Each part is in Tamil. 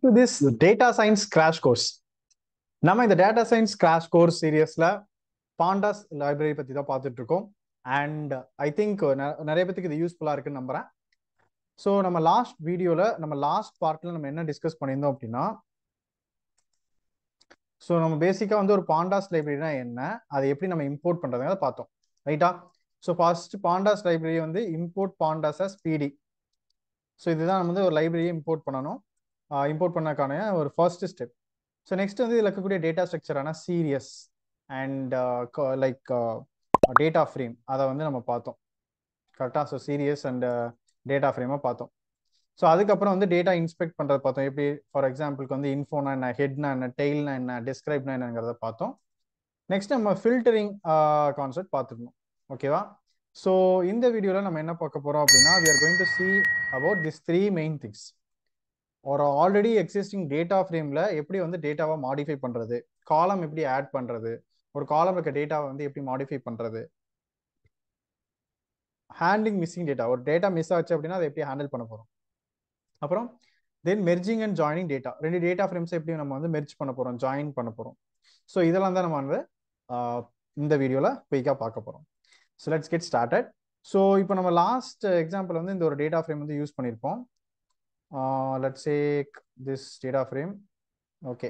to this data science crash course. நம்ம இந்த டேட்டா சயின்ஸ் கிராஷ் கோர்ஸ் சீரியஸ்ல பாண்டாஸ் லைப்ரரி பத்தி தான் பார்த்துட்டு இருக்கோம். அண்ட் ஐ திங்க் நிறைய பேருக்கு இது யூஸ்ஃபுல்லா இருக்குன்னு நம்புறேன். ஸோ நம்ம லாஸ்ட் வீடியோல நம்ம லாஸ்ட் பார்ட்ல நம்ம என்ன டிஸ்கஸ் பண்ணியிருந்தோம் அப்படின்னா, ஸோ நம்ம பேசிக்கா வந்து ஒரு பாண்டாஸ் லைப்ரரினா என்ன, அதை எப்படி நம்ம இம்போர்ட் பண்றதுங்க பார்த்தோம், ரைட்டா? ஸோ ஃபர்ஸ்ட் பாண்டாஸ் லைப்ரரி வந்து இம்போர்ட் பாண்டாஸ் அஸ் பிடி. ஸோ இதுதான் நம்ம வந்து ஒரு லைப்ரரியை இம்போர்ட் பண்ணணும். இம்போர்ட் பண்ணக்கான ஒரு ஃபர்ஸ்ட் ஸ்டெப். ஸோ நெக்ஸ்ட் வந்து இதில் இருக்கக்கூடிய டேட்டா ஸ்ட்ரக்சரான series and like data frame அதை வந்து நம்ம பார்த்தோம், கரெக்டாக? ஸோ சீரியஸ் அண்ட் டேட்டா ஃப்ரேமாக பார்த்தோம். ஸோ அதுக்கப்புறம் வந்து டேட்டா இன்ஸ்பெக்ட் பண்ணுறது பார்த்தோம். எப்படி ஃபார் எக்ஸாம்பிளுக்கு வந்து இன்ஃபோனா என்ன, ஹெட்னா என்ன, டெய்ல்னா என்ன, டிஸ்கிரைப்னா என்னங்கிறத பார்த்தோம். நெக்ஸ்ட் நம்ம ஃபில்டரிங் கான்செப்ட் பார்த்துக்கணும், ஓகேவா? ஸோ இந்த வீடியோவில் நம்ம என்ன பார்க்க போகிறோம் அப்படின்னா, we are going to see about these three main things. ஒரு ஆல்ரெடி எக்ஸிஸ்டிங் டேட்டா ஃப்ரேம்ல எப்படி வந்து டேட்டாவை மாடிஃபை பண்றது, காலம் எப்படி ஆட் பண்றது, ஒரு காலம் இருக்க டேட்டாவை வந்து எப்படி மாடிஃபை பண்றது, ஹேண்ட்லிங் மிஸ்ஸிங் டேட்டா, ஒரு டேட்டா மிஸ் ஆச்சு அப்படின்னா அதை எப்படி ஹேண்டில் பண்ண போறோம். அப்புறம் தென் மெர்ஜிங் அண்ட் ஜாயினிங் டேட்டா, ரெண்டு டேட்டா ஃப்ரேம்ஸ் எப்படி நம்ம வந்து மெர்ஜ் பண்ண போறோம், ஜாயின் பண்ண போறோம். ஸோ இதெல்லாம் தான் நம்ம வந்து இந்த வீடியோல குயிக்காக பார்க்க போறோம். So let's get started. So இப்போ நம்ம லாஸ்ட் எக்ஸாம்பிள் வந்து இந்த ஒரு டேட்டா ஃப்ரேம் வந்து யூஸ் பண்ணியிருப்போம். Let's take this data frame. Okay,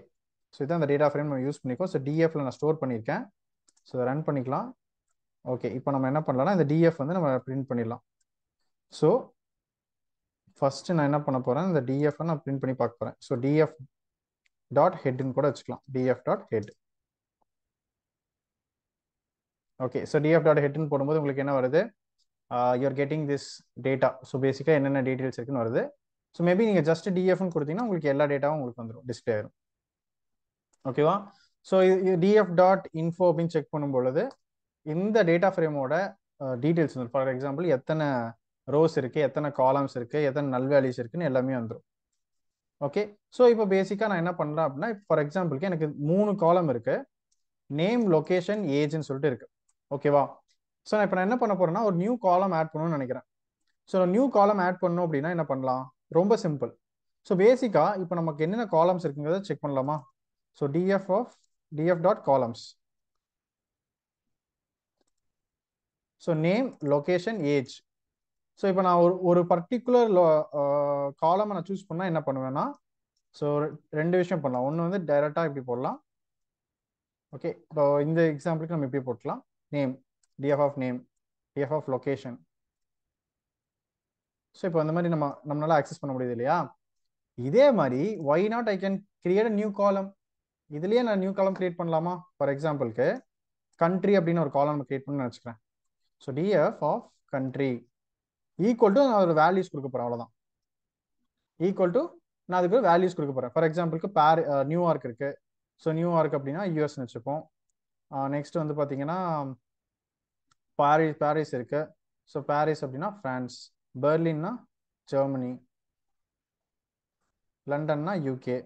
so இதான் அந்த டேட்டா ஃப்ரேம் நம்ம யூஸ் பண்ணிக்கோ. ஸோ டிஎஃப்ல நான் ஸ்டோர் பண்ணியிருக்கேன். ஸோ ரன் பண்ணிக்கலாம். ஓகே, இப்போ நம்ம என்ன பண்ணலாம்னா இந்த டிஎஃப் வந்து நம்ம பிரிண்ட் பண்ணிடலாம். ஸோ ஃபர்ஸ்ட் நான் என்ன பண்ண போறேன், இந்த டிஎஃப் நான் பிரிண்ட் பண்ணி பார்க்க போறேன். ஸோ டிஎஃப் டாட் ஹெட்னு கூட வச்சுக்கலாம், DF dot head. Okay, so DF dot ஹெட்னு போடும்போது உங்களுக்கு என்ன வருது, you are getting this data. So பேசிக்காக என்னென்ன டீட்டெயில்ஸ் இருக்குன்னு வருது. ஸோ மேபி நீங்கள் ஜஸ்ட் டிஎஃப்னு கொடுத்தீங்கன்னா உங்களுக்கு எல்லா டேட்டாவும் உங்களுக்கு வந்துடும், டிஸ்பிளே ஆயிடும், ஓகேவா? ஸோ டிஎஃப் டாட் இன்ஃபோ அப்படின்னு செக் பண்ணும் பொழுது இந்த டேட்டா ஃப்ரேமோட டீட்டெயில்ஸ் வந்து, ஃபார் எக்ஸாம்பிள் எத்தனை ரோஸ் இருக்கு, எத்தனை காலம்ஸ் இருக்கு, எத்தனை நல் வேல்யூஸ் இருக்குன்னு எல்லாமே வந்துடும். ஓகே, ஸோ இப்போ பேசிக்காக நான் என்ன பண்ணலாம் அப்படின்னா, ஃபார் எக்ஸாம்பிளுக்கு எனக்கு 3 காலம் இருக்கு, நேம், லொகேஷன், ஏஜ்னு சொல்லிட்டு இருக்கு, ஓகேவா? ஸோ நான் இப்போ நான் என்ன பண்ண போறேன்னா ஒரு நியூ காலம் ஆட் பண்ணணும்னு நினைக்கிறேன். ஸோ நியூ காலம் ஆட் பண்ணணும் அப்படின்னா என்ன பண்ணலாம், ரொம்ப சிம்பிள். ஸோ பேசிக்கா இப்போ நமக்கு என்னென்ன காலம்ஸ் இருக்குங்கிறத செக் பண்ணலாமா? So DF dot columns. So name, location, age. So இப்போ நான் ஒரு பர்டிகுலர் காலமை நான் சூஸ் பண்ணால் என்ன பண்ணுவேன்னா, ஸோ ரெண்டு விஷயம் பண்ணலாம். ஒன்று வந்து டைரெக்டாக இப்படி போடலாம். ஓகே, இப்போ இந்த எக்ஸாம்பிளுக்கு நம்ம இப்படி போட்டலாம், name, DF of name, DF of location. So இப்போ அந்த மாதிரி நம்மளால ஆக்சஸ் பண்ண முடியுது இல்லையா? இதே மாதிரி why not I can create a new column. இதுலயே நான் நியூ காலம் கிரியேட் பண்ணலாமா? ஃபார் எக்ஸாம்பிளுக்கு கண்ட்ரி அப்படின்னு ஒரு காலம் கிரியேட் பண்ணணும்னு நினச்சிக்கிறேன். So DF of country equal to நான் ஒரு வேல்யூஸ் கொடுக்க போறேன், அவ்வளோதான். ஈக்குவல் டு நான் அதுக்கு வேல்யூஸ் கொடுக்க போறேன். ஃபார் எக்ஸாம்பிளுக்கு நியூயார்க் இருக்கு. ஸோ நியூயார்க் அப்படின்னா யூஎஸ்ன்னு வச்சுப்போம். நெக்ஸ்ட் வந்து பார்த்தீங்கன்னா பாரிஸ் இருக்கு. ஸோ பாரிஸ் அப்படின்னா பிரான்ஸ், பெர்லின்னா ஜெர்மனி, லண்டன்னா யூகே.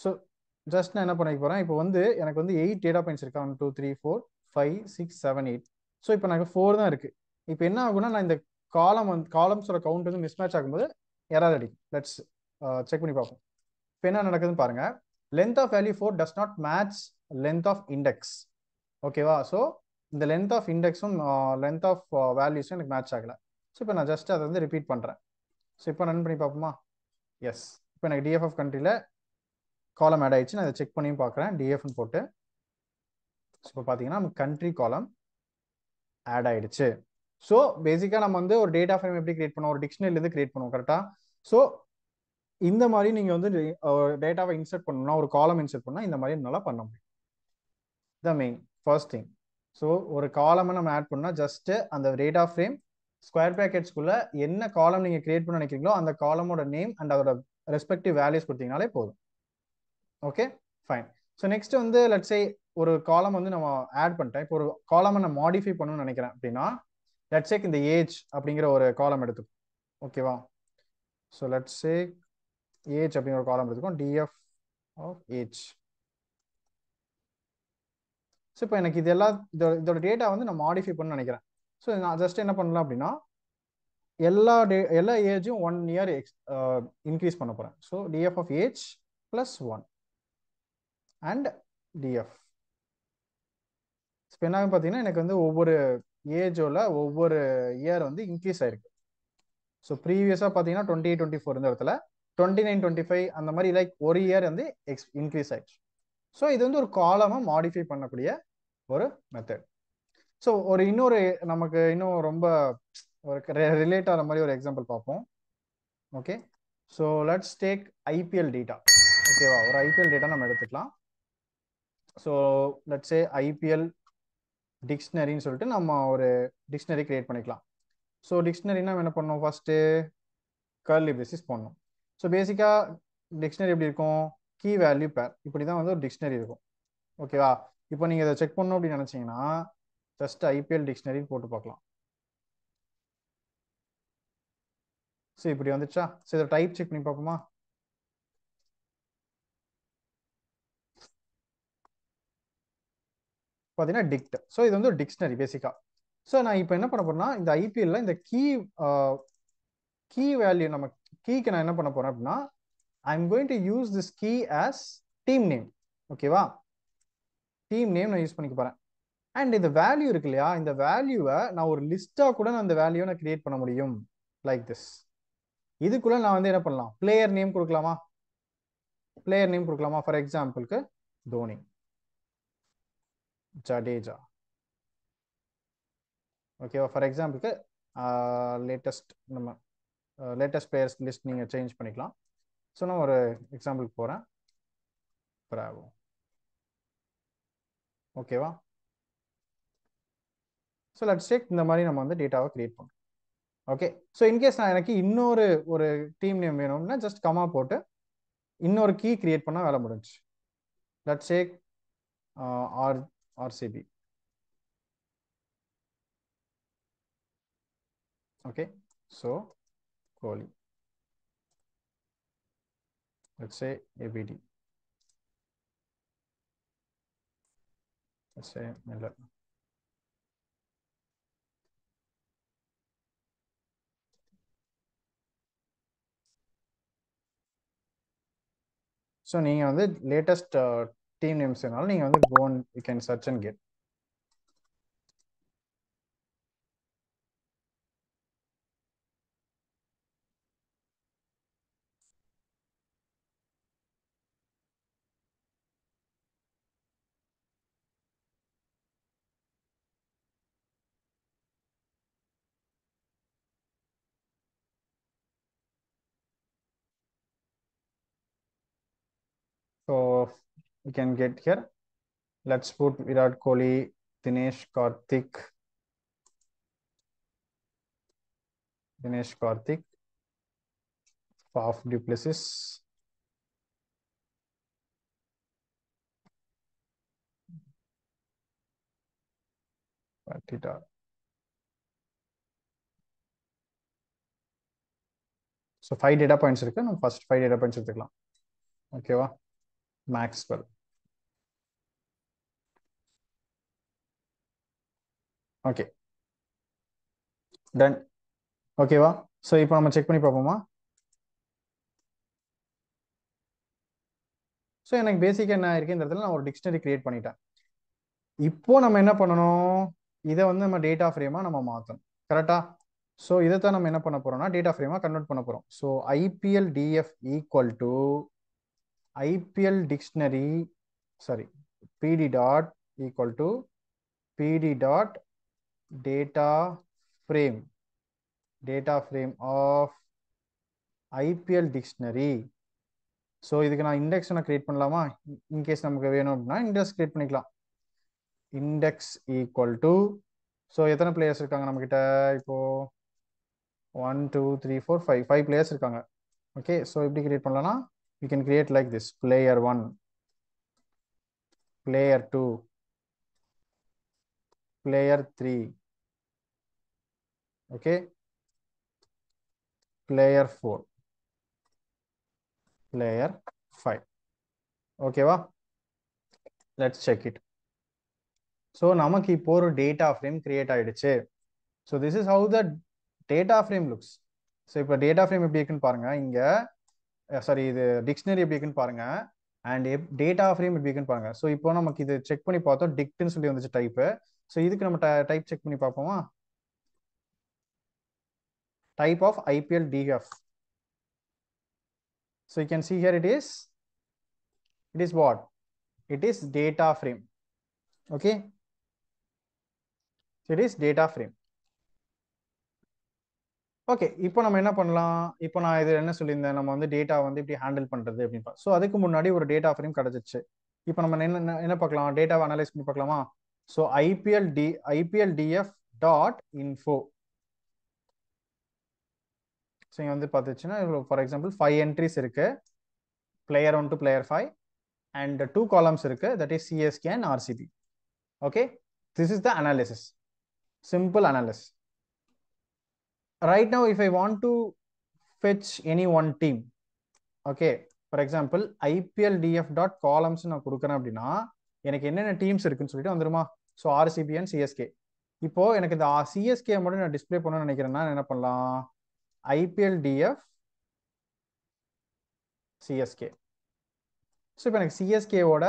ஸோ ஜஸ்ட் நான் என்ன பண்ணிக்க போறேன், இப்போ வந்து எனக்கு வந்து 8 டேட்டா பாயிண்ட்ஸ் இருக்கு. 1 2 3 4 5 6 7 8. ஸோ இப்போ எனக்கு 4 தான் இருக்கு. இப்போ என்ன ஆகும்னா, நான் இந்த காலம்ஸோட கவுண்ட் வந்து மிஸ் மேட்ச் ஆகும்போது எரர் அடிக்கும். லெட்ஸ் செக் பண்ணி பார்ப்போம். இப்போ என்ன நடக்குதுன்னு பாருங்க. Length of value 4 does not match length of index, ஓகேவா? ஸோ இந்த லென்த் ஆஃப் இண்டெக்ஸும் லென்த் ஆஃப் வேல்யூஸும் எனக்கு மேட்ச் ஆகலை. ஸோ இப்போ நான் ஜஸ்ட் அதை வந்து ரிப்பீட் பண்ணுறேன். ஸோ இப்போ ரன் பண்ணி பார்ப்போமா? எஸ், இப்போ எனக்கு டிஎஃப் ஆஃப் கண்ட்ரியில் காலம் ஆட் ஆயிடுச்சு. நான் இதை செக் பண்ணியும் பார்க்குறேன், டிஎஃப்னு போட்டு. இப்போ பார்த்தீங்கன்னா நம்ம கண்ட்ரி காலம் ஆட் ஆயிடுச்சு. ஸோ பேசிக்காக நம்ம வந்து ஒரு டேட்டா ஃப்ரேம் எப்படி கிரியேட் பண்ணுவோம், ஒரு டிக்ஷனரியிலேருந்து கிரியேட் பண்ணுவோம், கரெக்டாக? ஸோ இந்த மாதிரி நீங்கள் வந்து டேட்டாவை இன்சர்ட் பண்ணணும்னா, ஒரு காலம் இன்சர்ட் பண்ணால் இந்த மாதிரி நல்லா பண்ண முடியும். The main first thing. So ஒரு காலமை நம்ம ஆட் பண்ணால் ஜஸ்ட் அந்த டேட்டா ஃப்ரேம் ஸ்கொயர் ப்ராக்கெட்ஸ்குள்ள என்ன காலம் நீங்கள் கிரியேட் பண்ண நினைக்கிறீங்களோ அந்த காலமோட நேம் அண்ட் அதோட ரெஸ்பெக்டிவ் வேல்யூஸ் கொடுத்தீங்கனாலே போதும். Okay, fine. ஸோ நெக்ஸ்ட் வந்து லெட்ஸ் சே ஒரு காலம் வந்து நம்ம ஆட் பண்ணிட்டேன். இப்போ ஒரு காலமை நான் மாடிஃபை பண்ணணும்னு நினைக்கிறேன் அப்படின்னா, லெட்ஸ் சேக் இந்த ஏஜ் அப்படிங்கிற ஒரு காலம் எடுத்துக்கும், ஓகேவா? ஸோ லெட்ஸ் சே ஏஜ் அப்படிங்கிற ஒரு காலம் எடுத்துக்கும், டிஎஃப் ஆஃப் ஏஜ். ஸோ இப்போ எனக்கு இதோட டேட்டா வந்து நான் மாடிஃபை பண்ண நினைக்கிறேன். ஸோ நான் ஜஸ்ட் என்ன பண்ணலாம் அப்படின்னா, எல்லா ஏஜும் 1 இயர் இன்க்ரீஸ் பண்ண போகிறேன். So DF of age plus 1 and DF. இப்போ என்ன பார்த்தீங்கன்னா எனக்கு வந்து ஒவ்வொரு ஏஜோட ஒவ்வொரு இயர் வந்து இன்க்ரீஸ் ஆயிருக்கு. ஸோ ப்ரீவியஸாக பார்த்தீங்கன்னா 28-24 இந்த இடத்துல 29-25 அந்த மாதிரி லைக் ஒரு இயர் வந்து இன்க்ரீஸ் ஆயிடுச்சு. ஸோ இது வந்து ஒரு காலமாக மாடிஃபை பண்ணக்கூடிய ஒரு மெத்தட். ஸோ இன்னொரு நமக்கு இன்னும் ரொம்ப ஒரு ரிலேட் ஆகிற மாதிரி ஒரு எக்ஸாம்பிள் பார்ப்போம். Okay, so let's take IPL data. ஓகேவா, ஒரு ஐபிஎல் டேட்டா நம்ம எடுத்துக்கலாம். ஸோ லெட்ஸ் சே ஐபிஎல் டிக்ஷனரின்னு சொல்லிட்டு நம்ம ஒரு டிக்ஷனரி கிரியேட் பண்ணிக்கலாம். ஸோ டிக்ஷனரினா என்ன பண்ணணும், ஃபர்ஸ்ட்டு கர்லி பேசிஸ் பண்ணணும். ஸோ பேசிக்காக டிக்ஷனரி எப்படி இருக்கும், கீ வேல்யூ பேர், இப்படி தான் வந்து ஒரு டிக்ஷனரி இருக்கும். ஓகேவா, இப்போ நீங்கள் இதை செக் பண்ணணும் அப்படின்னு நினச்சிங்கன்னா ஜஸ்ட் ஐபிஎல் டிக்ஷனரின்னு போட்டு பார்க்கலாம். ஸோ இப்படி வந்துச்சா. ஸோ இதை டைப் செக் பண்ணி பார்ப்போமா. பார்த்தீங்கன்னா டிக்ட். ஸோ இது வந்து ஒரு டிக்ஷனரி பேசிக்காக. ஸோ நான் இப்போ என்ன பண்ண போறேன்னா இந்த ஐபிஎல்ல இந்த கீ வேல்யூ நம்ம கீக்கு நான் என்ன பண்ண போறேன் அப்படின்னா I am going to use this key as team name. ஓகேவா, டீம் நேம் நான் யூஸ் பண்ணிக்க போறேன். அண்ட் இந்த வேல்யூ இருக்கு இல்லையா, இந்த வேல்யூவை நான் ஒரு லிஸ்டா கூட நான் அந்த வேல்யூவை நான் கிரியேட் பண்ண முடியும் லைக் திஸ். இதுக்குள்ள நான் வந்து என்ன பண்ணலாம், பிளேயர் நேம் கொடுக்கலாமா, பிளேயர் நேம் கொடுக்கலாமா. ஃபார் எக்ஸாம்பிளுக்கு தோனி, ஜடேஜா. ஓகேவா, ஃபார் எக்ஸாம்பிளுக்கு லேட்டஸ்ட் நம்ம லேட்டஸ்ட் பிளேயர்ஸ் லிஸ்ட் நீங்கள் சேஞ்ச் பண்ணிக்கலாம். ஸோ நான் ஒரு எக்ஸாம்பிளுக்கு போகிறேன், பிராவோ. ஓகேவா, ஸோ லெட்ஸ் டேக் இந்த மாதிரி நம்ம வந்து டேட்டாவை கிரியேட் பண்ணுறோம். ஓகே, ஸோ இன்கேஸ் நான் எனக்கு இன்னொரு ஒரு டீம் நேம் வேணும்னா ஜஸ்ட் கமா போட்டு இன்னொரு கீ கிரியேட் பண்ணால் வேலை முடிஞ்சு. Let's take RCB. Okay, so Kohli. let's say ABD. Let's say Miller. So நீங்க வந்து latest team names வேணாலும் நீங்க வந்து go and you can search and get. So you can get here. Let's put Virat Kohli, Dinesh Karthik, Faf du Plessis, Patita. So 5 data points இருக்கு. நம்ம first 5 data points எடுத்துக்கலாம். ஓகேவா, Maxwell. Okay, done. ஓகேவா, ஸோ இப்போ நம்ம செக் பண்ணி பார்ப்போமா. ஸோ எனக்கு பேசிக்காக என்ன இருக்கு, இந்த இடத்துல நான் ஒரு டிக்ஷனரி கிரியேட் பண்ணிட்டேன். இப்போ நம்ம என்ன பண்ணணும், இதை வந்து நம்ம டேட்டா ஃப்ரேமாக நம்ம மாற்றணும். கரெக்டா, ஸோ இதைத்தான் நம்ம என்ன பண்ண போறோம்னா டேட்டா ஃப்ரேமாக கன்வெர்ட் பண்ண போறோம். So IPL DF equal to IPL dictionary sorry PD dot equal to PD dot data frame of IPL dictionary. So இதுக்கு நான் இண்டெக்ஸ் நான் கிரியேட் பண்ணலாமா, இன்கேஸ் நமக்கு வேணும் அப்படின்னா இண்டெக்ஸ் கிரியேட் பண்ணிக்கலாம். இண்டெக்ஸ் ஈக்குவல் டு, ஸோ எத்தனை பிளேயர்ஸ் இருக்காங்க நம்ம கிட்ட, இப்போ 1 2 3 4 5 பிளேயர்ஸ் இருக்காங்க. ஓகே, ஸோ எப்படி கிரியேட் பண்ணலாம்னா you can create like this, player 1, player 2, player 3, okay, player 4, player 5. ஓகேவா, லெட்ஸ் செக் இட். ஸோ நமக்கு இப்போ ஒரு டேட்டா ஃப்ரேம் கிரியேட் ஆயிடுச்சு. So this is how the data frame looks. So இப்போ டேட்டா ஃப்ரேம் எப்படி இருக்குன்னு பாருங்க. இங்க சாரி, இது டிக்ஷனரி எப்படி இருக்குன்னு பாருங்க. அண்ட் டேட்டா ஃப்ரேம் எப்படி இருக்குன்னு பாருங்க. ஸோ இப்போ நமக்கு இது செக் பண்ணி பார்த்தோம், டிக்ட்னு சொல்லி வந்துச்சு டைப்பு. ஸோ இதுக்கு நம்ம டைப் செக் பண்ணி பார்ப்போமா? Type of IPL DF. So you can see here it is what? It is data frame. Okay. So it is data frame. Okay, இப்போ நம்ம என்ன பண்ணலாம்? இப்போ நான் இது என்ன சொல்லியிருந்தேன், நம்ம வந்து டேட்டா வந்து இப்படி ஹேண்டில் பண்றது அப்படின்னு. ஸோ அதுக்கு முன்னாடி ஒரு டேட்டா ஃப்ரேம் கிடைச்சிச்சு. இப்போ நம்ம என்ன பார்க்கலாம்? டேட்டாவை அனலைஸ் பண்ணி பார்க்கலாமா? So IPL DF dot info. So இங்கே வந்து பார்த்துச்சுன்னா, ஃபார் எக்ஸாம்பிள் 5 என்ட்ரிஸ் இருக்கு, player 1 to player 5, and 2 columns இருக்கு, that is CSK and RCB. Okay, this is the analysis, simple analysis. Right now if I want to fetch any one team, okay, for example IPLDF.columns நான் கொடுக்கறேன் அப்படின்னா எனக்கு என்னென்ன டீம்ஸ் இருக்குன்னு சொல்லிட்டு வந்துருமா? So RCB and CSK. இப்போ எனக்கு இந்த CSK மட்டும் நான் டிஸ்பிளே பண்ணணும்னு நினைக்கிறேன்னா என்ன பண்ணலாம்? IPLDF CSK. ஸோ இப்போ எனக்கு சிஎஸ்கேவோட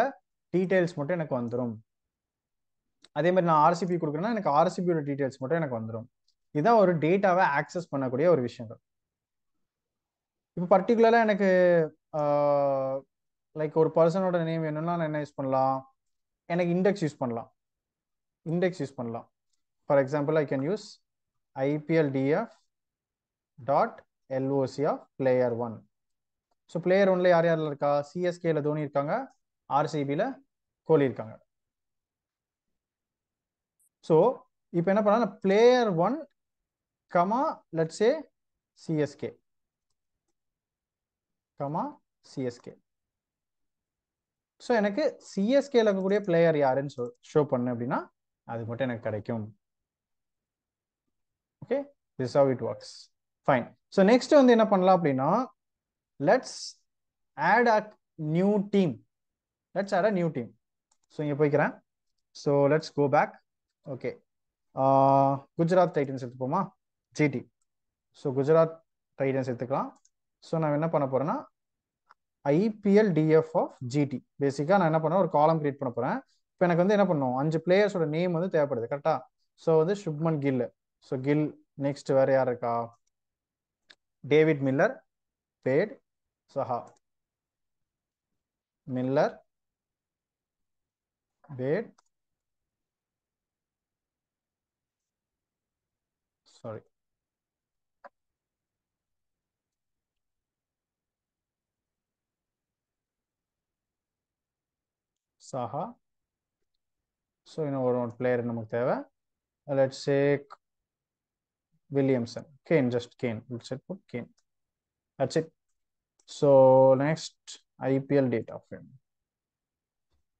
டீட்டெயில்ஸ் மட்டும் எனக்கு வந்துடும். அதே மாதிரி நான் RCB கொடுக்குறேன்னா எனக்கு RCBயோட டீட்டெயில்ஸ் மட்டும் எனக்கு வந்துடும். இதுதான் ஒரு டேட்டாவை ஆக்சஸ் பண்ணக்கூடிய ஒரு விஷயங்கள். இப்போ பர்டிகுலராக எனக்கு லைக் ஒரு பர்சனோட நேம் வேணும்னா நான் என்ன யூஸ் பண்ணலாம்? எனக்கு இண்டெக்ஸ் யூஸ் பண்ணலாம். For example I can use IPLDF dot LOC of player 1. So player 1ல யார் யாரில் இருக்கா? சிஎஸ்கேல தோனி இருக்காங்க, RCBல கோலி இருக்காங்க. ஸோ இப்போ என்ன பண்ணலாம்? Player 1 comma let's say CSK comma CSK. So எனக்கு சிஎஸ்கேல இருக்கக்கூடிய பிளேயர் யாருன்னு ஷோ பண்ணு அப்படின்னா அது மட்டும் எனக்கு கிடைக்கும். Okay, this how it works. Fine. So next வந்து என்ன பண்ணலாம் அப்படின்னா, let's add a new team. So இங்கே போய்க்கிறேன். So let's go back. Okay, Gujarat Titans எடுத்துப்போமா? ஜிடி. ஸோ குஜராத் டைட்டன்ஸ் எடுத்துக்கலாம். ஸோ நான் என்ன பண்ண போறேன்னா IPLDF ஆஃப் GT. பேசிக்காக நான் என்ன பண்ணேன், ஒரு காலம் கிரியேட் பண்ண போறேன். இப்போ எனக்கு வந்து என்ன பண்ணும், 5 பிளேயர்ஸோட நேம் வந்து தேவைப்படுது, கரெக்டா? ஸோ வந்து சுப்மன் கில். ஸோ கில். நெக்ஸ்ட் வேற யார் இருக்கா? David Miller, bat, Saha. Miller, bat, sorry, Saha. So இன்னும் ஒரு பிளேயர் நமக்கு தேவை. Let's say Williamson. Kane, just Kane. Let's put Kane. That's it. So next IPL data frame.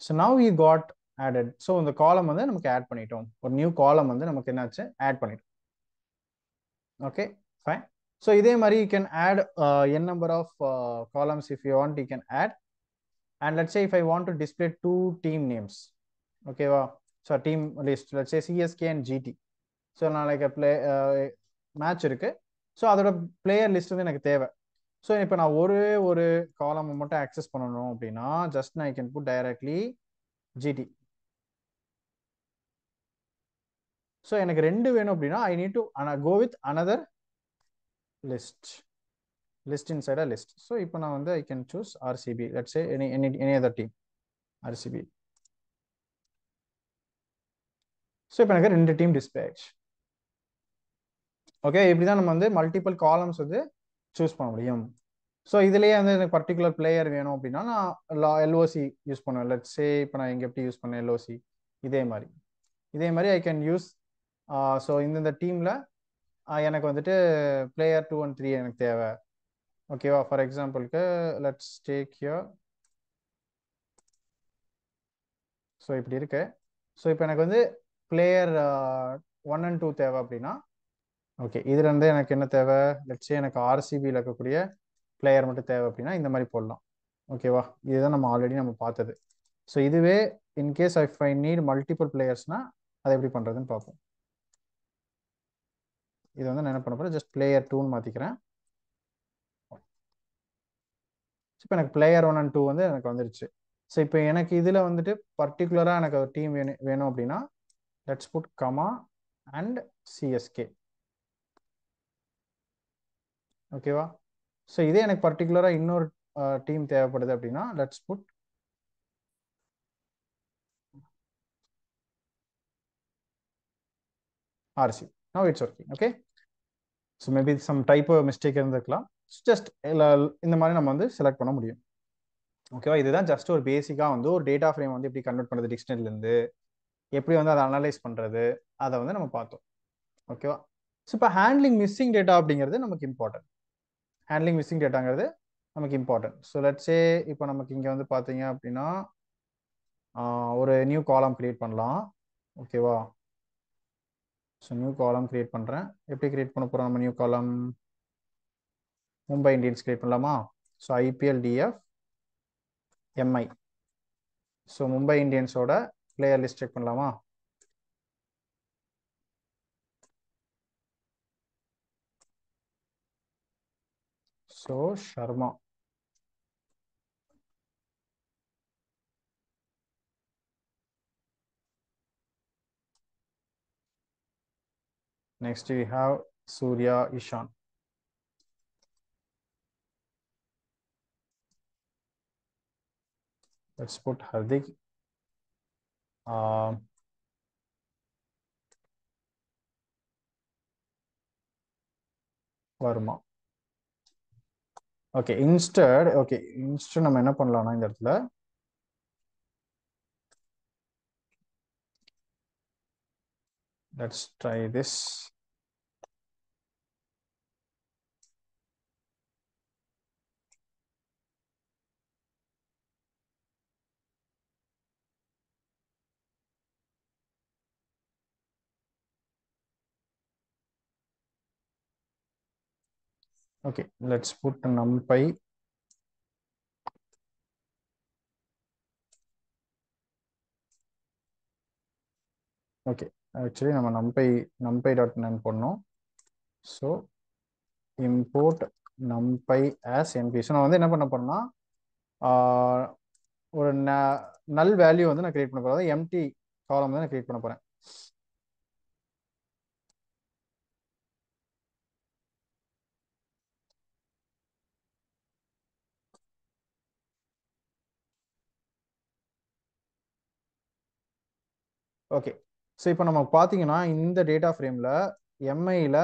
So now we got added. So இந்த காலம் வந்து நமக்கு ஆட் பண்ணிட்டோம். ஒரு நியூ காலம் வந்து நமக்கு என்னாச்சு, ஆட் பண்ணிட்டோம். Okay, fine. So இதே மாதிரி you can add n number of columns if you want, you can add. And let's say if I want to display 2 team names. Okay, so team list, let's say CSK and GT. So நான் லைக் மேட்ச் இருக்கு. ஸோ அதோட பிளேயர் லிஸ்ட் வந்து எனக்கு தேவை. ஸோ இப்போ நான் ஒரு காலம் மட்டும் ஆக்சஸ் பண்ணணும் அப்படின்னா ஜஸ்ட் நான் I can put directly GT. So எனக்கு 2 வேணும் அப்படின்னா I need to go with another list inside a list. So இப்போ நான் வந்து I can choose RCB. Let's say any other team, RCB. So இப்போ எனக்கு 2 டீம் டிஸ்பிளே ஆயிடுச்சு. ஓகே, இப்படிதான் நம்ம வந்து மல்டிபிள் காலம்ஸ் வந்து சூஸ் பண்ண முடியும். ஸோ இதுலேயே வந்து எனக்கு பர்டிகுலர் பிளேயர் வேணும் அப்படின்னா நான் LOC யூஸ் பண்ணுவேன். லெட்ஸ் சே இப்போ நான் இங்கே எப்படி யூஸ் பண்ணேன் LOC, இதே மாதிரி ஐ கேன் யூஸ். ஸோ இந்த டீமில் எனக்கு வந்துட்டு பிளேயர் 2 and 3 எனக்கு தேவை. ஓகேவா? ஃபார் எக்ஸாம்பிளுக்கு லெட்ஸ் டேக் ஹியர். ஸோ இப்படி இருக்கு. ஸோ இப்போ எனக்கு வந்து பிளேயர் 1 and 2 தேவை அப்படின்னா ஓகே, இதுல இருந்து எனக்கு என்ன தேவை? லெட்ஸ் சே எனக்கு RCBயில் இருக்கக்கூடிய பிளேயர் மட்டும் தேவை அப்படின்னா இந்த மாதிரி போடலாம். ஓகேவா? இதுதான் நம்ம ஆல்ரெடி நம்ம பார்த்தது. ஸோ இதுவே in case if I need multiple பிளேயர்ஸ்னா அதை எப்படி பண்றதுன்னு பார்ப்போம். இது வந்து நான் என்ன பண்ண போகிறேன், ஜஸ்ட் பிளேயர் 2ன்னு மாற்றிக்கிறேன். இப்போ எனக்கு பிளேயர் 1 அண்ட் 2 வந்து எனக்கு வந்துருச்சு. ஸோ இப்போ எனக்கு இதில் வந்துட்டு பர்டிகுலராக எனக்கு ஒரு டீம் வேணும் அப்படின்னா let's put comma and CSK. ஓகேவா? ஸோ இதே எனக்கு பர்டிகுலராக இன்னொரு டீம் தேவைப்படுது அப்படின்னா let's put RC. Now it's working. Okay, so maybe some type mistake இருந்திருக்கலாம். ஜஸ்ட் இந்த மாதிரி நம்ம வந்து செலக்ட் பண்ண முடியும். ஓகேவா? இதுதான் ஜஸ்ட் ஒரு பேசிக்காக வந்து ஒரு டேட்டா ஃப்ரேம் வந்து எப்படி கன்வெர்ட் பண்ணுறது டிக்ஷனரிலேருந்து, எப்படி வந்து அதை அனலைஸ் பண்ணுறது, அதை வந்து நம்ம பார்த்தோம். ஓகேவா? ஸோ இப்போ ஹேண்ட்லிங் மிஸ்ஸிங் டேட்டா அப்படிங்கிறது நமக்கு இம்பார்ட்டன்ட். ஹேண்ட்லிங் மிஸ்ஸிங் டேட்டாங்கிறது நமக்கு இம்பார்ட்டன்ட். ஸோ லெட்ஸே இப்போ நமக்கு இங்கே வந்து பார்த்தீங்க அப்படின்னா ஒரு நியூ காலம் கிரியேட் பண்ணலாம். ஓகேவா? ஸோ நியூ காலம் கிரியேட் பண்ணுறேன். எப்படி கிரியேட் பண்ண போகிறோம் நம்ம new column? Mumbai Indians create பண்ணலாமா? So IPL DF MI. So Mumbai இந்தியன்ஸோட பிளேயர் லிஸ்ட் செக் பண்ணலாமா? So Sharma. Next we have Surya Ishan. Let's put Hardik. Verma. Okay, instead நம்ம என்ன பண்ணலாம்னா இந்த இடத்துல let's try this. Okay, let's put numpy. Okay, actually நம்ம numpy.num பண்ணோம். So import numpy as np. So நான் வந்து என்ன பண்ண போறேன்னா ஒரு null வேல்யூ வந்து நான் கிரியேட் பண்ண போறேன். அதாவது எம்டி காலம் வந்து நான் கிரியேட் பண்ண போறேன். ஓகே, ஸோ இப்போ நம்ம பார்த்தீங்கன்னா இந்த டேட்டா ஃப்ரேமில் எம்ஐயில்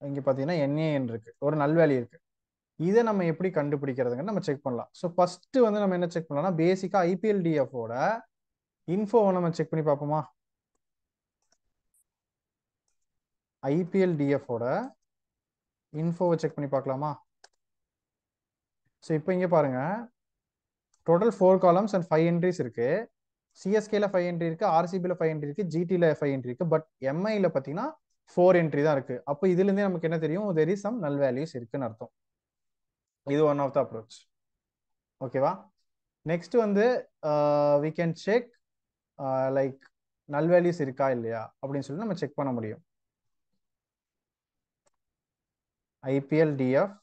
இங்கே பார்த்தீங்கன்னா என்ஏஎன் இருக்குது, ஒரு நல்வேலி இருக்குது. இதை நம்ம எப்படி கண்டுபிடிக்கிறதுங்கன்னு நம்ம செக் பண்ணலாம். ஸோ ஃபஸ்ட்டு வந்து நம்ம என்ன செக் பண்ணலாம்னா பேசிக்காக ஐபிஎல் டிஎஃபோட இன்ஃபோவை நம்ம செக் பண்ணி பார்ப்போமா? ஐபிஎல் டிஎஃபோட இன்ஃபோவை செக் பண்ணி பார்க்கலாமா? ஸோ இப்போ இங்கே பாருங்க, டோட்டல் 4 காலம்ஸ் அண்ட் 5 என்ட்ரிஸ் இருக்கு. சிஎஸ்கேல 5 என்ட்ரி இருக்கு, ஆர்சிபியில் 5 என்ட்ரி இருக்கு, ஜிடியில் 5 என்ட்ரி இருக்கு. பட் எம்ஐயில் பார்த்தீங்கன்னா 4 என்ட்ரி தான் இருக்கு. அப்போ இதுலேருந்தே நமக்கு என்ன தெரியும்? தெர் இஸ் சம் நல் வேல்யூஸ் இருக்குன்னு அர்த்தம். இது ஒன் ஆஃப் த அப்ரோச். ஓகேவா? நெக்ஸ்ட் வந்து வி கேன் செக் லைக் நல் வேல்யூஸ் இருக்கா இல்லையா அப்படின்னு சொல்லி நம்ம செக் பண்ண முடியும். ஐபிஎல் டிஎஃப்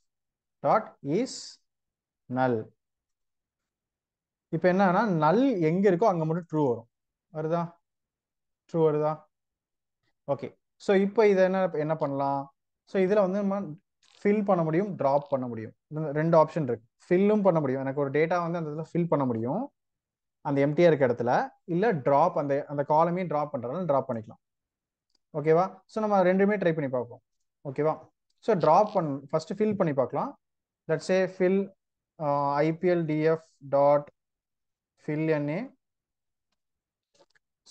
டாட் இஸ் நல். இப்போ என்னன்னா நல் எங்க இருக்கோ அங்க மட்டும் ட்ரூ வரும். வருதா? ட்ரூ வருதா? ஓகே, ஸோ இப்போ இதை என்ன பண்ணலாம்? ஸோ இதில் வந்து நம்ம ஃபில் பண்ண முடியும், ட்ராப் பண்ண முடியும். ரெண்டு ஆப்ஷன் இருக்கு. ஃபில்லும் பண்ண முடியும், எனக்கு ஒரு டேட்டா வந்து அந்த இதில் ஃபில் பண்ண முடியும் அந்த எம்டிஆர் இருக்க இடத்துல, இல்லை ட்ராப் அந்த அந்த காலமையும் ட்ராப் பண்ணுறதுனால ட்ராப் பண்ணிக்கலாம். ஓகேவா? ஸோ நம்ம ரெண்டுமே ட்ரை பண்ணி பார்ப்போம். ஓகேவா? ஸோ ட்ராப் ஃபர்ஸ்ட் ஃபில் பண்ணி பார்க்கலாம். Let's say fill IPL DF dot fill NA.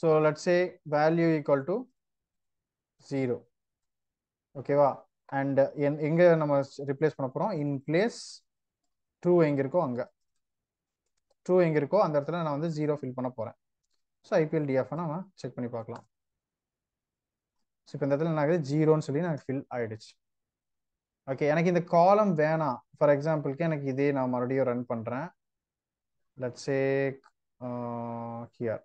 So let's say value equal to 0. ஓகேவா? அண்ட் எங்க நம்ம ரிப்ளேஸ் பண்ண போறோம்? இன் பிளேஸ் ட்ரூ எங்க இருக்கோ அங்க, ட்ரூ எங்க இருக்கோ அந்த இடத்துல நான் வந்து 0 ஃபில் பண்ண போறேன். ஸோ ஐபிஎல் டிஎஃப் நம்ம செக் பண்ணி பார்க்கலாம். ஸோ இப்போ இந்த இடத்துல நான் 0ன்னு சொல்லி எனக்கு ஃபில் ஆயிடுச்சு. ஓகே, எனக்கு இந்த காலம் வேணாம். ஃபார் எக்ஸாம்பிளுக்கு எனக்கு இதே நான் மறுபடியும் ரன் பண்றேன். Let's say here.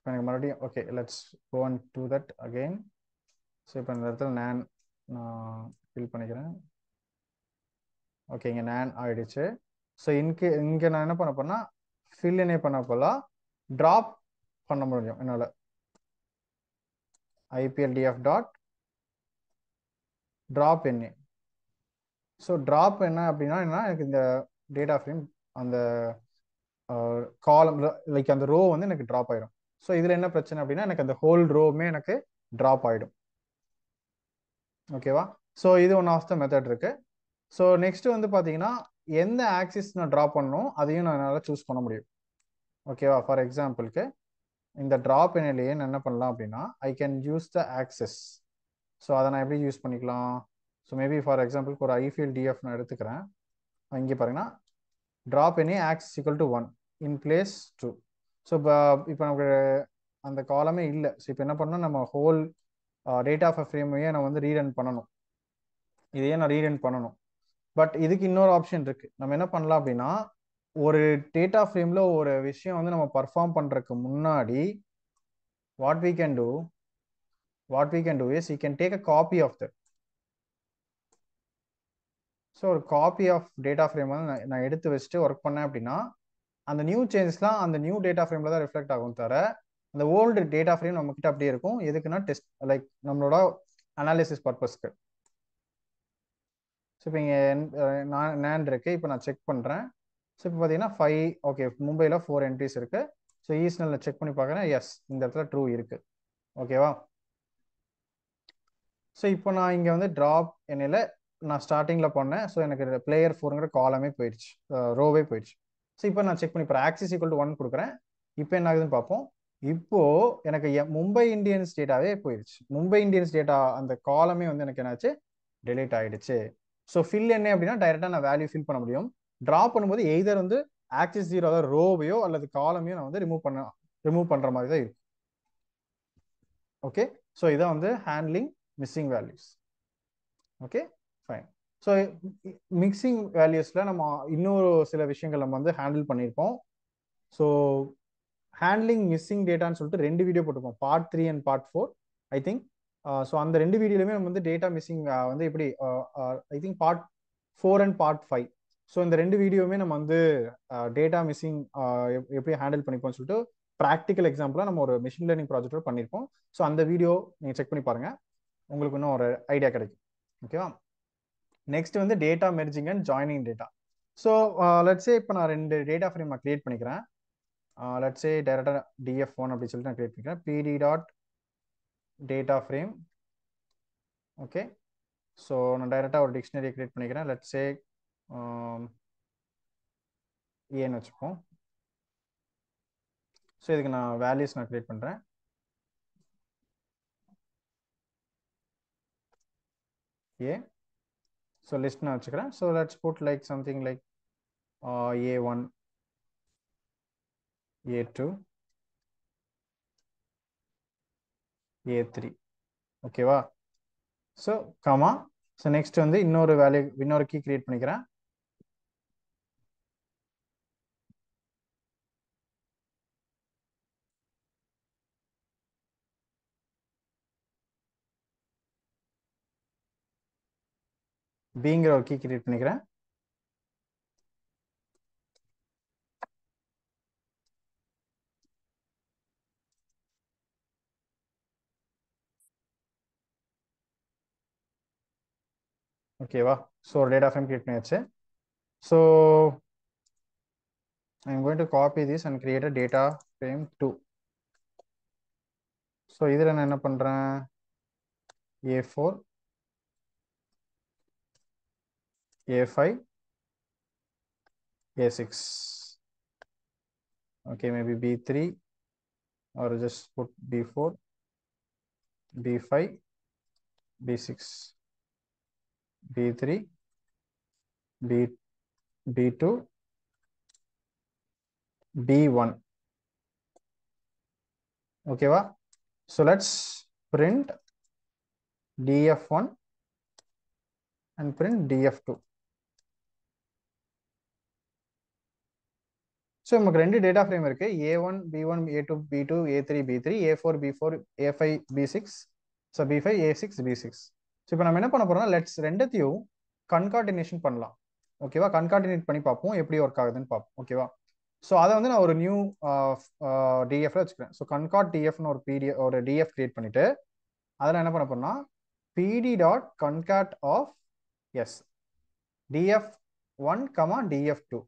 எனக்கு மறுபடியும் okay let's go and do that again. So இப்போ இந்த இடத்துல நான் ஃபில் பண்ணிக்கிறேன். ஓகே இங்கே நான் ஆயிடுச்சு. ஸோ இங்கே நான் என்ன பண்ண போறேன்னா ஃபில் என்ன பண்ண போலாம் ட்ராப் பண்ண முடியும் என்னால். IPLDF டாட் ட்ராப் என்ன. ஸோ ட்ராப் என்ன அப்படின்னா என்ன எனக்கு இந்த டேட்டா ஃப்ரேம் அந்த காலம் லைக் அந்த ரோ வந்து எனக்கு ட்ராப் ஆயிடும். ஸோ இதில் என்ன பிரச்சனை அப்படின்னா எனக்கு அந்த ஹோல் ரோவுமே எனக்கு ட்ராப் ஆயிடும். ஓகேவா? ஸோ இது ஒன் ஆஃப் த மெத்தட் இருக்கு. ஸோ நெக்ஸ்ட் வந்து பார்த்தீங்கன்னா எந்த ஆக்சிஸ் நான் ட்ராப் பண்ணணும் அதையும் நான் என்னால் சூஸ் பண்ண முடியும். ஓகேவா? ஃபார் எக்ஸாம்பிளுக்கு இந்த ட்ராப் எண்ணிலேயே நான் என்ன பண்ணலாம் அப்படின்னா ஐ can use the access. So அதை நான் எப்படி யூஸ் பண்ணிக்கலாம்? ஸோ மேபி ஃபார் எக்ஸாம்பிளுக்கு ஒரு IFILDF நான் எடுத்துக்கிறேன். இங்கே பாருங்கன்னா drop any axis equal to 1 in place 2. So இப்போ நமக்கு அந்த காலமே இல்லை. ஸோ இப்போ என்ன பண்ணணும் நம்ம ஹோல் டேட்டா ஆஃப் ஃப்ரேமையே நான் வந்து ரீரன் பண்ணணும். இதையே நான் ரீரன் பண்ணணும். பட் இதுக்கு இன்னொரு ஆப்ஷன் இருக்கு. நம்ம என்ன பண்ணலாம் அப்படின்னா ஒரு டேட்டா ஃப்ரேம்ல ஒரு விஷயம் வந்து நம்ம பர்ஃபார்ம் பண்றதுக்கு முன்னாடி what we can do is you can take a copy of that. So ஒரு காப்பி ஆஃப் டேட்டா ஃப்ரேம் வந்து நான் எடுத்து வச்சுட்டு ஒர்க் பண்ணேன் அப்படின்னா அந்த நியூ சேஞ்சஸ்லாம் அந்த நியூ டேட்டா ஃப்ரேம்ல தான் ரிஃப்ளெக்ட் ஆகும் தவிர அந்த ஓல்டு டேட்டா ஃப்ரேம் நம்ம கிட்ட அப்படியே இருக்கும். எதுக்குன்னா டெஸ்ட் லைக் நம்மளோட அனாலிசிஸ் பர்பஸ்க்கு. ஸோ இப்போ இங்கே நான் இருக்கு. இப்போ நான் செக் பண்ணுறேன். ஸோ இப்போ பார்த்தீங்கன்னா 5 ஓகே மும்பையில் 4 என்ட்ரிஸ் இருக்கு. ஸோ ஈஸ்னல்ல செக் பண்ணி பார்க்குறேன். எஸ் இந்த இடத்துல ட்ரூ இருக்கு. ஓகேவா? ஸோ இப்போ நான் இங்கே வந்து ட்ராப் என்னில் நான் ஸ்டார்டிங்கில் பண்ணேன். ஸோ எனக்கு பிளேயர் 4ங்கிற காலமே போயிடுச்சு, ரோவே போயிடுச்சு. ஸோ இப்போ நான் செக் பண்ணி இப்போ ஆக்சிஸ் ஈக்குவல் டு 1 கொடுக்குறேன். இப்போ என்ன ஆகுதுன்னு பார்ப்போம். இப்போ எனக்கு மும்பை இந்தியன்ஸ் டேட்டாவே போயிடுச்சு. மும்பை இந்தியன்ஸ் டேட்டா அந்த காலமே வந்து எனக்கு என்னாச்சு டெலீட் ஆயிடுச்சு. ஸோ ஃபில் என்ன அப்படின்னா டைரெக்டாக நான் வேல்யூ ஃபில் பண்ண முடியும். ட்ராப் பண்ணும்போது எய்தர் வந்து ஆக்சிஸ் 0 அதாவது ரோவையோ அல்லது காலமையோ நான் வந்து ரிமூவ் பண்ணுற மாதிரி தான் இருக்கும். ஓகே ஸோ இதான் வந்து handling missing values. Okay fine. So mixing வேல்யூஸில் நம்ம இன்னொரு சில விஷயங்கள் நம்ம வந்து ஹேண்டில் பண்ணியிருப்போம். ஸோ ஹேண்ட்லிங் மிஸ்ஸிங் டேட்டான்னு சொல்லிட்டு 2 வீடியோ போட்டிருப்போம், part 3 and part 4 I think. So அந்த 2 வீடியோலையுமே நம்ம வந்து டேட்டா மிஸ்ஸிங் வந்து எப்படி I think part 4 and part 5. So இந்த 2 வீடியோவுமே நம்ம வந்து டேட்டா மிஸ்ஸிங் எப்படி ஹேண்டில் பண்ணிப்போம்னு சொல்லிட்டு ப்ராக்டிக்கல் எக்ஸாம்பிளாக நம்ம ஒரு மிஷின் லேர்னிங் ப்ராஜெக்டோட பண்ணியிருப்போம். ஸோ அந்த வீடியோ நீங்கள் செக் பண்ணி பாருங்கள், உங்களுக்கு இன்னும் ஒரு ஐடியா கிடைக்கும். ஓகேவா? நெக்ஸ்ட் வந்து data merging and joining data. So let's say இப்போ நான் 2 டேட்டா ஃப்ரேம் நான் கிரியேட் பண்ணிக்கிறேன். லெட்ஸே டைரக்டாக DF1 அப்படி சொல்லிட்டு நான் கிரியேட் பண்ணிக்கிறேன். PD dot data frame. Okay so நான் டைரெக்டாக ஒரு டிக்ஷனரி கிரியேட் பண்ணிக்கிறேன். லெட்ஸே ஏன்னு வச்சுப்போம். ஸோ இதுக்கு நான் வேல்யூஸ் நான் கிரியேட் பண்ணுறேன். ஏ ஸோ லிஸ்ட் நான் வச்சுக்கிறேன். So let's put like something like A1 A2 A3. ஓகேவா? So comma. ஸோ நெக்ஸ்ட் வந்து இன்னொரு கீ கிரியேட் பண்ணிக்கிறேன். பிங்கிற ஒரு கீ கிரியேட் பண்ணிக்கிறேன். ஓகேவா? ஸோ ஒரு டேட்டா ஃப்ரேம் கிரியேட் பண்ணியாச்சு. So I'm going to copy this and create a data frame 2. So இதில் நான் என்ன பண்ணுறேன், A4 A5 A6. okay maybe B3 or just put B4 B5 B6 B3 B2 B1. ஓகேவா? So let's print DF1 and print DF2. So நமக்கு ரெண்டு டேட்டா ஃப்ரேம் இருக்கு, A1 B1 A2 B2 A3 B3 A4 B4 A5 B6, so B5 A6 B6. So இப்போ நம்ம என்ன பண்ண போறோம்னா லெட்ஸ் ரெண்டத்தையும் கன்கார்டினேஷன் பண்ணலாம். ஓகேவா, கன்கார்டினேட் பண்ணி பார்ப்போம் எப்படி ஒர்க் ஆகுதுன்னு பார்ப்போம். ஓகேவா, ஸோ அதை வந்து நான் ஒரு நியூ டிஎஃப்ல வச்சுக்கிறேன். ஸோ கன்கார்ட் டிஎஃப்னு ஒரு ஒரு டிஎஃப் கிரியேட் பண்ணிட்டு அதில் என்ன பண்ண போறோம்னா pd.concat of S df1, df2.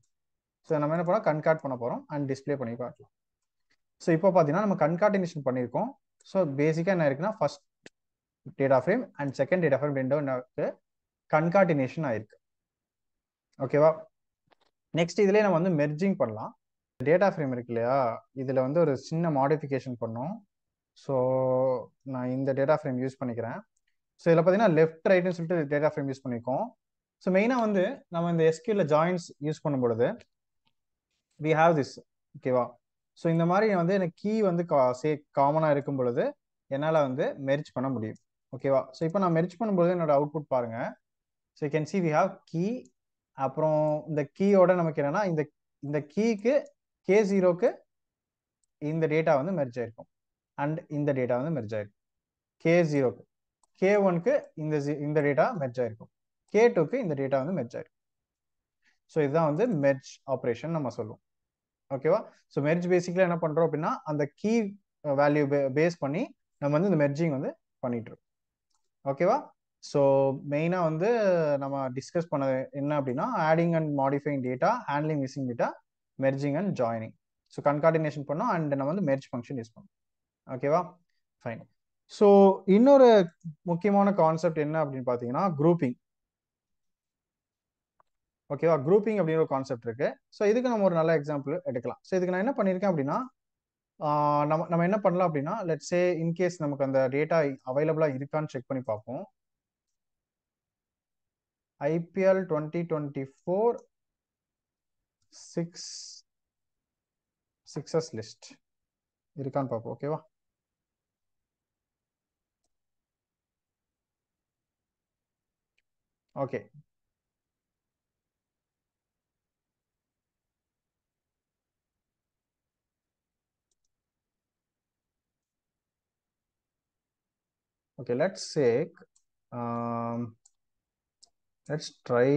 So நம்ம என்ன பண்ணோம், கன்கார்ட் பண்ண போகிறோம் அண்ட் டிஸ்பிளே பண்ணி காட்டலாம். ஸோ இப்போ பார்த்தீங்கன்னா நம்ம கன்கார்டினேஷன் பண்ணியிருக்கோம். ஸோ பேசிக்காக என்ன இருக்குன்னா first data frame and second data frame ரெண்டும் என்ன இருக்கு, கன்கார்டினேஷன் ஆயிருக்கு. ஓகேவா, நெக்ஸ்ட் இதுலேயே நம்ம வந்து மெர்ஜிங் பண்ணலாம். டேட்டா ஃப்ரேம் இருக்கு இல்லையா, இதில் வந்து ஒரு சின்ன மாடிஃபிகேஷன் பண்ணோம். ஸோ நான் இந்த டேட்டா ஃப்ரேம் யூஸ் பண்ணிக்கிறேன். ஸோ இதில் பார்த்தீங்கன்னா லெஃப்ட் ரைட்னு சொல்லிட்டு டேட்டா ஃப்ரேம் யூஸ் பண்ணியிருக்கோம். ஸோ மெயினாக வந்து நம்ம இந்த SQL ஜாயின்ஸ் யூஸ் பண்ணும்பொழுது we have this. ஓகேவா, ஸோ இந்த மாதிரி வந்து எனக்கு கீ வந்து காமனாக இருக்கும் பொழுது என்னால் வந்து மெர்ஜ் பண்ண முடியும். ஓகேவா, ஸோ இப்போ நான் மெர்ஜ் பண்ணும்போது என்னோட அவுட்புட் பாருங்க. So you can see we have key, அப்புறம் இந்த கீயோட நமக்கு என்னன்னா இந்த கீக்கு K0க்கு இந்த டேட்டா வந்து மெர்ஜ் ஆயிருக்கும் அண்ட் இந்த டேட்டா வந்து மெர்ஜ் ஆயிருக்கும். K0க்கு K1க்கு இந்த டேட்டா மெர்ஜ் ஆயிருக்கும், K2க்கு இந்த டேட்டா வந்து மெர்ஜ் ஆயிருக்கும். ஸோ இதுதான் வந்து மெர்ஜ் ஆப்ரேஷன் நம்ம சொல்லுவோம். ஓகேவா, ஸோ மெர்ஜ் பேசிக்கலா என்ன பண்றோம் அப்படின்னா அந்த கீ வேல்யூ பேஸ் பண்ணி நம்ம வந்து இந்த மெர்ஜிங் வந்து பண்ணிட்டு இருக்கோம். ஓகேவா, ஸோ மெயினாக வந்து நம்ம டிஸ்கஸ் பண்ண என்ன அப்படின்னா adding and modifying data, handling missing data, merging and joining. So concatenation பண்ணோம் அண்ட் நம்ம வந்து மெர்ஜ் ஃபங்க்ஷன் யூஸ் பண்ணோம். ஓகேவா, ஃபைன். ஸோ இன்னொரு முக்கியமான கான்செப்ட் என்ன அப்படின்னு பார்த்தீங்கன்னா குரூப்பிங். ஓகேவா, குரூப்பிங் அப்படிங்கிற ஒரு கான்செப்ட் இருக்கு. ஸோ இதுக்கு நம்ம ஒரு நல்ல எக்ஸாம்பிள் எடுக்கலாம். ஸோ இதுக்கு நான் என்ன பண்ணியிருக்கேன் அப்படின்னா நம்ம என்ன பண்ணலாம் அப்படின்னா லெட்ஸ் சே இன்கேஸ் நமக்கு அந்த டேட்டா அவைலபிளா இருக்கான்னு செக் பண்ணி பார்ப்போம். IPL 2024 6 லிஸ்ட் இருக்கான்னு பார்ப்போம். ஓகேவா, okay. Okay, let's try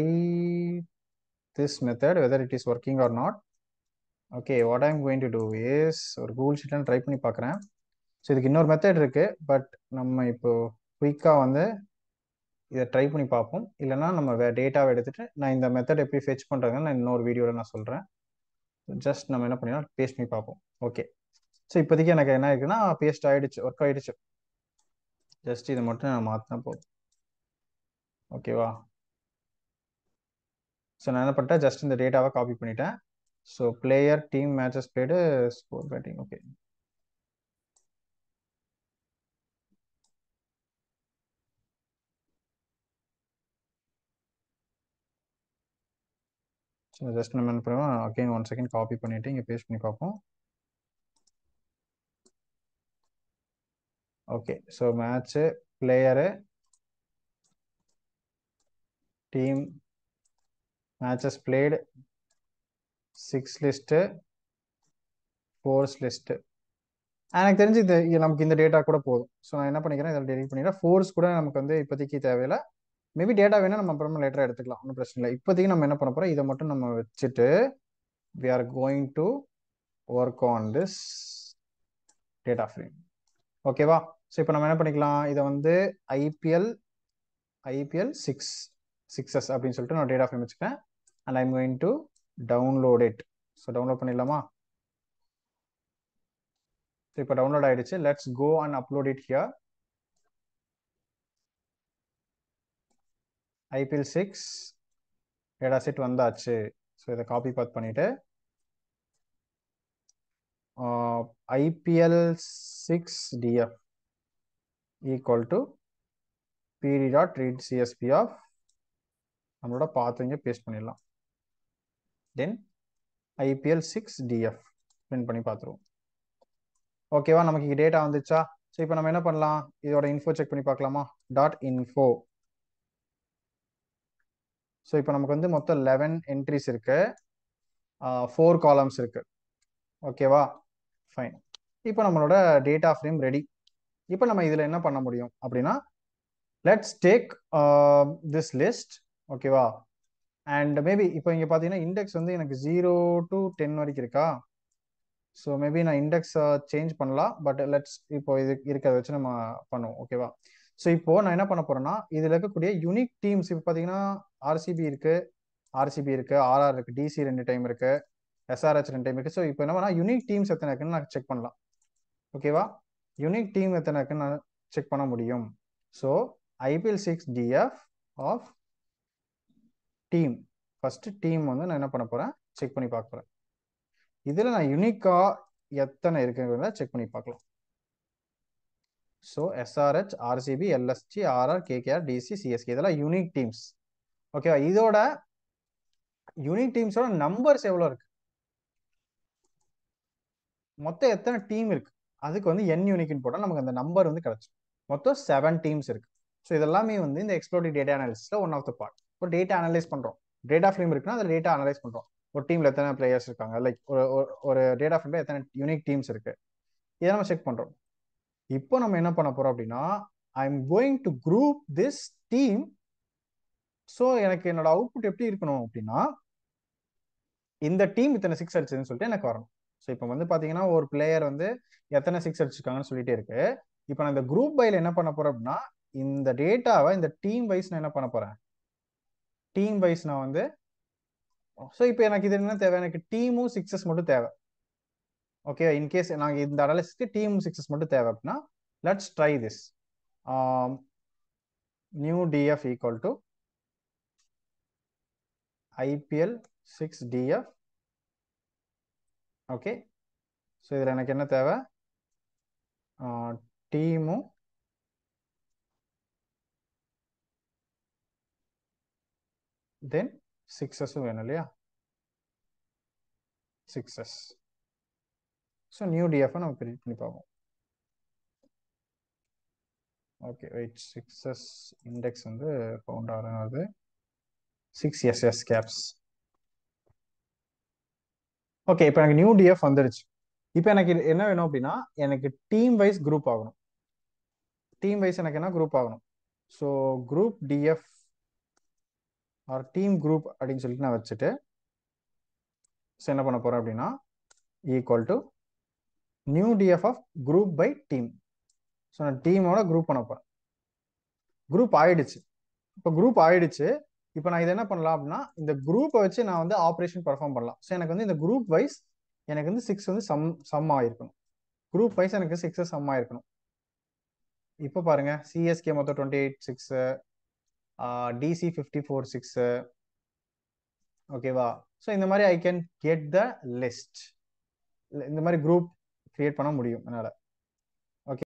this method whether it is working or not. Okay, what I'm going to do is ஒரு கூகுள் ஷீட்ல ட்ரை பண்ணி பார்க்குறேன். ஸோ இதுக்கு இன்னொரு மெத்தட் இருக்கு, பட் நம்ம இப்போ குயிக்காக வந்து இதை ட்ரை பண்ணி பார்ப்போம். இல்லைனா நம்ம டேட்டாவை எடுத்துட்டு நான் இந்த மெத்தட் எப்படி ஃபெச் பண்ணுறதுன்னு நான் இன்னொரு வீடியோவில் நான் சொல்கிறேன். ஜஸ்ட் நம்ம என்ன பண்ணிடலாம், பேஸ்ட் பண்ணி பார்ப்போம். ஓகே, ஸோ இப்போதைக்கு எனக்கு என்ன இருக்குன்னா பேஸ்ட் ஆகிடுச்சு, ஒர்க் ஆகிடுச்சு. ஜஸ்ட் இதை மட்டும் நான் மாற்றினா போதும். ஓகேவா, ஸோ நான் என்ன பண்ணிட்டேன், ஜஸ்ட் இந்த டேட்டாவை காப்பி பண்ணிட்டேன். So player team matches blade score batting. Okay, so just நம்ம என்ன பண்ணுவோம், அகைன் 1 செகண்ட் காப்பி பண்ணிட்டு இங்கே பேஸ்ட் பண்ணி பார்ப்போம். Okay, so match player team matches blade 6 list 4 list. எனக்கு தெரிஞ்சு நமக்கு இந்த டேட்டா கூட போதும். ஸோ நான் என்ன பண்ணிக்கிறேன், இதில் டெலிட் பண்ணிக்கிறேன். ஃபோர்ஸ் கூட நமக்கு வந்து இப்போதைக்கு தேவையில்லை. மேபி டேட்டா வேணால் நம்ம அப்புறமா லேட்டராக எடுத்துக்கலாம், ஒன்றும் பிரச்சனை இல்லை. இப்போதைக்கு நம்ம என்ன பண்ண போகிறோம், இதை மட்டும் நம்ம வச்சுட்டு we are going to work on this data frame. ஓகேவா, ஸோ இப்போ நம்ம என்ன பண்ணிக்கலாம், இதை வந்து IPL 6 அப்படின்னு சொல்லிட்டு நான் டேட்டா ஃப்ரேம் வச்சுக்கேன் and I'm going to download it. So download பண்ணிடலாமா? இப்போ டவுன்லோட் ஆயிடுச்சு. Let's go and upload it here. IPL 6 data set வந்தாச்சு. ஸோ இதை காப்பி பாத் பண்ணிட்டு IPL 6 DF equal to pd.read.csv of நம்மளோட பாத் இங்கே பேஸ்ட் பண்ணிடலாம். தென் IPL 6 DF பிரிண்ட் பண்ணி பார்த்துருவோம். ஓகேவா, நமக்கு இங்கே டேட்டா வந்துச்சா? ஸோ இப்போ நம்ம என்ன பண்ணலாம், இதோட இன்ஃபோ செக் பண்ணி பார்க்கலாமா? .info. ஸோ இப்போ நமக்கு வந்து மொத்தம் 11 என்ட்ரிஸ் இருக்கு, 4 காலம்ஸ் இருக்கு. ஓகேவா? ஃபைன். இப்போ நம்மளோட டேட்டா ஃப்ரேம் ரெடி. இப்போ நம்ம இதில் என்ன பண்ண முடியும் அப்படின்னா, லெட்ஸ் டேக் திஸ் லிஸ்ட். ஓகேவா? அண்ட் மேபி இப்போ இங்கே பார்த்தீங்கன்னா இண்டெக்ஸ் வந்து எனக்கு 0 to 10 வரைக்கும் இருக்கா. ஸோ மேபி நான் இண்டெக்ஸ் சேஞ்ச் பண்ணலாம். பட் லெட்ஸ் இப்போ இது இருக்கிறத வச்சு நம்ம பண்ணுவோம். ஓகேவா? ஸோ இப்போ நான் என்ன பண்ண போறேன்னா, இதில் இருக்கக்கூடிய யூனிக் டீம்ஸ் இப்போ பார்த்தீங்கன்னா ஆர்சிபி இருக்கு, ஆர்ஆர் இருக்கு, டிசி 2 டைம் இருக்கு, எஸ்ஆர்ஹெச் 2 டைம் இருக்கு. ஸோ இப்போ என்ன பண்ணா யூனிக் டீம்ஸ் எத்தனை இருக்குன்னு நான் செக் பண்ணலாம். ஓகேவா? யூனிக் டீம் எத்தனை இருக்குன்னு நான் செக் பண்ண முடியும். So IPL 6 DF of team, first team வந்து நான் என்ன பண்ண போறேன், செக் பண்ணி பார்க்க போறேன். இதில் நான் யூனிக்கா எத்தனை இருக்குங்கிறத செக் பண்ணி பார்க்கலாம். So SRH, RCB, LSG, RR, KKR, DC, CSK இதெல்லாம் யூனிக் டீம்ஸ். ஓகேவா? இதோட யூனிக் டீம்ஸோட நம்பர்ஸ் எவ்வளோ இருக்கு, மொத்தம் எத்தனை டீம் இருக்கு, அதுக்கு வந்து n யூனிக்னு போட்டால் நமக்கு அந்த நம்பர் வந்து கிடைச்சு. மொத்தம் 7 டீம்ஸ் இருக்கு. ஸோ இதெல்லாமே வந்து இந்த எக்ஸ்ப்ளோரிவ் டேட்டா அனாலிசிஸ்ல ஒன் ஆஃப் த பார்ட். ஒரு டேட்டா அனலைஸ் பண்றோம், டேட்டா ஃப்ரேம் இருக்குன்னா அதில் டேட்டா அனலைஸ் பண்றோம். ஒரு டீம்ல எத்தனை பிளேயர்ஸ் இருக்காங்க, லைக் ஒரு டேட்டா ஃப்ரேம்ல எத்தனை யூனிக் டீம்ஸ் இருக்கு, இதை நம்ம செக் பண்றோம். இப்போ நம்ம என்ன பண்ண போறோம் அப்படின்னா, I am going to group this team. So எனக்கு என்னோட அவுட்புட் எப்படி இருக்கணும் அப்படின்னா, இந்த டீம் இத்தனை 6 அடிச்சதுன்னு சொல்லிட்டு எனக்கு வரணும். ஸோ இப்போ வந்து பாத்தீங்கன்னா ஒரு பிளேயர் வந்து எத்தனை 6 அடிச்சிருக்காங்கன்னு சொல்லிட்டே இருக்கு. இப்போ நான் இந்த குரூப் பைல என்ன பண்ண போறேன் அப்படின்னா, இந்த டேட்டாவை இந்த டீம் வைஸ் நான் என்ன பண்ண போறேன், டீம் வைஸ் நான் வந்து, ஸோ இப்போ எனக்கு இது என்ன தேவை, எனக்கு டீமும் 6s மட்டும் தேவை. ஓகே, இன்கேஸ் நாங்கள் இந்த அனாலிசிஸ்க்கு டீம் 6s மட்டும் தேவை அப்படின்னா, let's try this. New DF equal to IPL 6 DF. Okay, so இதில் எனக்கு என்ன தேவை, டீமும் தென் 6s வேணும் இல்லையா, 6s. ஸோ நியூ டிஎஃப் நம்ம கிரியேட் பண்ணி பார்ப்போம். ஓகே வெயிட், 6s இண்டெக்ஸ் வந்து ஃபவுண்ட் ஆகிறது 6SS கேப்ஸ். ஓகே, இப்போ எனக்கு நியூ டிஎஃப் வந்துருச்சு. இப்போ எனக்கு என்ன வேணும் அப்படின்னா, எனக்கு டீம் வைஸ் குரூப் ஆகணும். டீம் வைஸ் எனக்கு என்ன குரூப் ஆகணும், so group DF or team group அப்படின்னு சொல்லிட்டு நான் வச்சுட்டு என்ன பண்ண போறேன் அப்படின்னா, equal to new DF of group by team. So நான் டீமோட குரூப் பண்ண போறேன். குரூப் ஆயிடுச்சு. இப்போ குரூப் ஆயிடுச்சு. இப்போ நான் இதை என்ன பண்ணலாம் அப்படின்னா, இந்த குரூப்பை வச்சு நான் வந்து ஆப்ரேஷன் பெர்ஃபார்ம் பண்ணலாம். ஸோ எனக்கு வந்து இந்த குரூப் வைஸ் எனக்கு வந்து 6 வந்து சம் ஆயிருக்கணும். குரூப் வைஸ் எனக்கு 6 சம் ஆயிருக்கணும். இப்போ பாருங்க, சிஎஸ்கே மொத்தம் 28 6, டிசி 54 6. ஓகேவா? ஸோ இந்த மாதிரி I can get the list. இந்த மாதிரி குரூப் கிரியேட் பண்ண முடியும் என்னால். ஓகே.